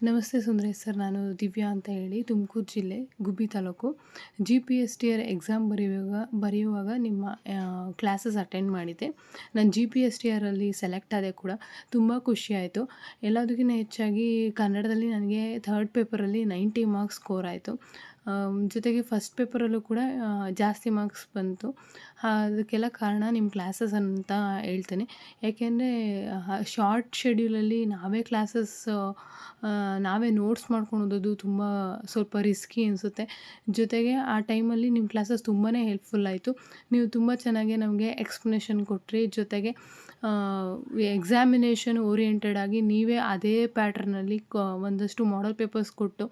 ನಮಸ್ತೆ ಸುಂದರೇಶ್ ಸರ್. ನಾನು ದಿವ್ಯಾ ಅಂತ ಹೇಳಿ ತುಮಕೂರು ಜಿಲ್ಲೆ ಗುಬ್ಬಿ ತಾಲೂಕು. GPSTR ಎಕ್ಸಾಮ್ ಬರೆಯುವಾಗ ನಿಮ್ಮ ಕ್ಲಾಸಸ್ ಅಟೆಂಡ್ ಮಾಡಿದ್ದೆ. ನಾನು GPSTRಲ್ಲಿ ಸೆಲೆಕ್ಟ್ ಆದೆ ಕೂಡ. ತುಂಬ ಖುಷಿಯಾಯಿತು. ಎಲ್ಲದಕ್ಕಿಂತ ಹೆಚ್ಚಾಗಿ ಕನ್ನಡದಲ್ಲಿ ನನಗೆ ಥರ್ಡ್ ಪೇಪರಲ್ಲಿ 90 ಮಾರ್ಕ್ಸ್ ಸ್ಕೋರ್ ಆಯಿತು. ಜೊತೆಗೆ ಫಸ್ಟ್ ಪೇಪರಲ್ಲೂ ಕೂಡ ಜಾಸ್ತಿ ಮಾರ್ಕ್ಸ್ ಬಂತು. ಅದಕ್ಕೆಲ್ಲ ಕಾರಣ ನಿಮ್ಮ ಕ್ಲಾಸಸ್ ಅಂತ ಹೇಳ್ತೇನೆ. ಯಾಕೆಂದರೆ ಶಾರ್ಟ್ ಶೆಡ್ಯೂಲಲ್ಲಿ ನಾವೇ ನೋಟ್ಸ್ ಮಾಡ್ಕೊಂಡು ಓದೋದು ತುಂಬ ಸ್ವಲ್ಪ ರಿಸ್ಕಿ ಅನಿಸುತ್ತೆ. ಜೊತೆಗೆ ಆ ಟೈಮಲ್ಲಿ ನಿಮ್ಮ ಕ್ಲಾಸಸ್ ತುಂಬಾ ಹೆಲ್ಪ್‌ಫುಲ್ ಆಯಿತು. ನೀವು ತುಂಬ ಚೆನ್ನಾಗಿ ನಮಗೆ ಎಕ್ಸ್ಪ್ಲನೇಷನ್ ಕೊಟ್ರಿ. ಜೊತೆಗೆ ಎಕ್ಸಾಮಿನೇಷನ್ ಓರಿಯೆಂಟೆಡ್ ಆಗಿ ನೀವೇ ಅದೇ ಪ್ಯಾಟರ್ನಲ್ಲಿ ಒಂದಷ್ಟು ಮಾಡೆಲ್ ಪೇಪರ್ಸ್ ಕೊಟ್ಟು,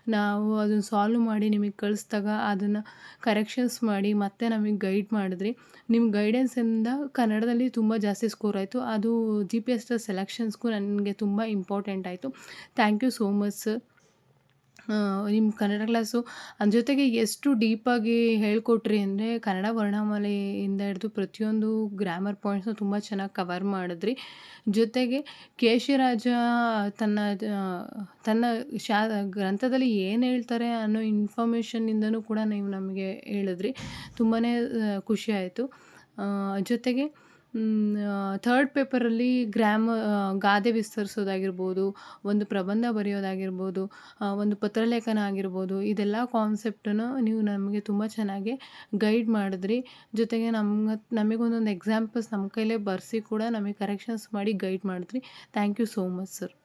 ನಾವು ಅದನ್ನು ಸಾಲ್ವ್ ಮಾಡಿ ನಿಮಗೆ ಕಳಿಸ್ದಾಗ ಅದನ್ನು ಕರೆಕ್ಷನ್ಸ್ ಮಾಡಿ ಮತ್ತೆ ನಮಗೆ ಗೈಡ್ ಮಾಡಿದ್ರಿ. ನಿಮ್ಮ ಗೈಡೆನ್ಸಿಂದ ಕನ್ನಡದಲ್ಲಿ ತುಂಬ ಜಾಸ್ತಿ ಸ್ಕೋರ್ ಆಯಿತು. ಅದು GPST ಸೆಲೆಕ್ಷನ್ಸ್‌ಗೂ ನನಗೆ ತುಂಬ ಇಂಪಾರ್ಟೆಂಟ್ ಆಯಿತು. Thank you so much sir. ನಿಮ್ಮ ಕನ್ನಡ ಕ್ಲಾಸು ಅದ್ರ ಜೊತೆಗೆ ಎಷ್ಟು ಡೀಪಾಗಿ ಹೇಳ್ಕೊಟ್ರಿ ಅಂದರೆ, ಕನ್ನಡ ವರ್ಣಮಾಲೆಯಿಂದ ಹಿಡಿದು ಪ್ರತಿಯೊಂದು ಗ್ರಾಮರ್ ಪಾಯಿಂಟ್ಸ್‌ನ ತುಂಬ ಚೆನ್ನಾಗಿ ಕವರ್ ಮಾಡಿದ್ರಿ. ಜೊತೆಗೆ ಕೇಶಿರಾಜ ತನ್ನ ತನ್ನ ಗ್ರಂಥದಲ್ಲಿ ಏನು ಹೇಳ್ತಾರೆ ಅನ್ನೋ ಇನ್ಫಾರ್ಮೇಷನ್ನಿಂದನೂ ಕೂಡ ನೀವು ನಮಗೆ ಹೇಳಿದ್ರಿ. ತುಂಬಾ ಖುಷಿಯಾಯಿತು. ಜೊತೆಗೆ ಥರ್ಡ್ ಪೇಪರಲ್ಲಿ ಗಾದೆ ವಿಸ್ತರಿಸೋದಾಗಿರ್ಬೋದು, ಒಂದು ಪ್ರಬಂಧ ಬರೆಯೋದಾಗಿರ್ಬೋದು, ಒಂದು ಪತ್ರಲೇಖನ ಆಗಿರ್ಬೋದು, ಇದೆಲ್ಲ ಕಾನ್ಸೆಪ್ಟನ್ನು ನೀವು ನಮಗೆ ತುಂಬ ಚೆನ್ನಾಗಿ ಗೈಡ್ ಮಾಡಿದ್ರಿ. ಜೊತೆಗೆ ನಮಗೊಂದೊಂದು ಎಕ್ಸಾಂಪಲ್ಸ್ ನಮ್ಮ ಕೈಲೇ ಬರೆಸಿ ಕೂಡ ನಮಗೆ ಕರೆಕ್ಷನ್ಸ್ ಮಾಡಿ ಗೈಡ್ ಮಾಡಿದ್ರಿ. Thank you so much sir.